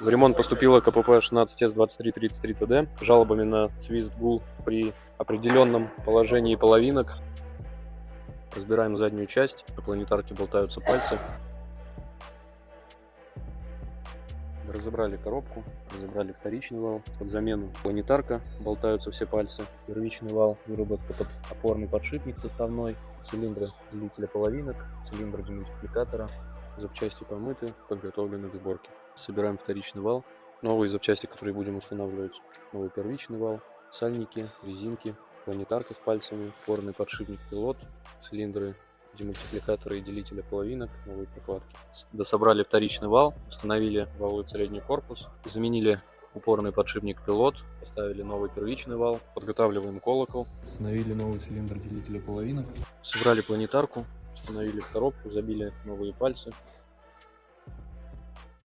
В ремонт поступила КПП 16С2333 ТД жалобами на свист гул при определенном положении половинок. Разбираем заднюю часть. На планетарке болтаются пальцы. Разобрали коробку, разобрали вторичный вал. Под замену планетарка болтаются все пальцы. Первичный вал, выработка под опорный подшипник составной, цилиндры делителя половинок, цилиндры демультипликатора. Запчасти помыты, подготовлены к сборке. Собираем вторичный вал. Новые запчасти, которые будем устанавливать. Новый первичный вал, сальники, резинки, планетарка с пальцами, опорный подшипник пилот, цилиндры демультипликатора и делителя половинок, новые прокладки. Дособрали вторичный вал, установили валовый средний корпус, заменили упорный подшипник пилот, поставили новый первичный вал, подготавливаем колокол, установили новый цилиндр делителя половинок, собрали планетарку, установили в коробку, забили новые пальцы,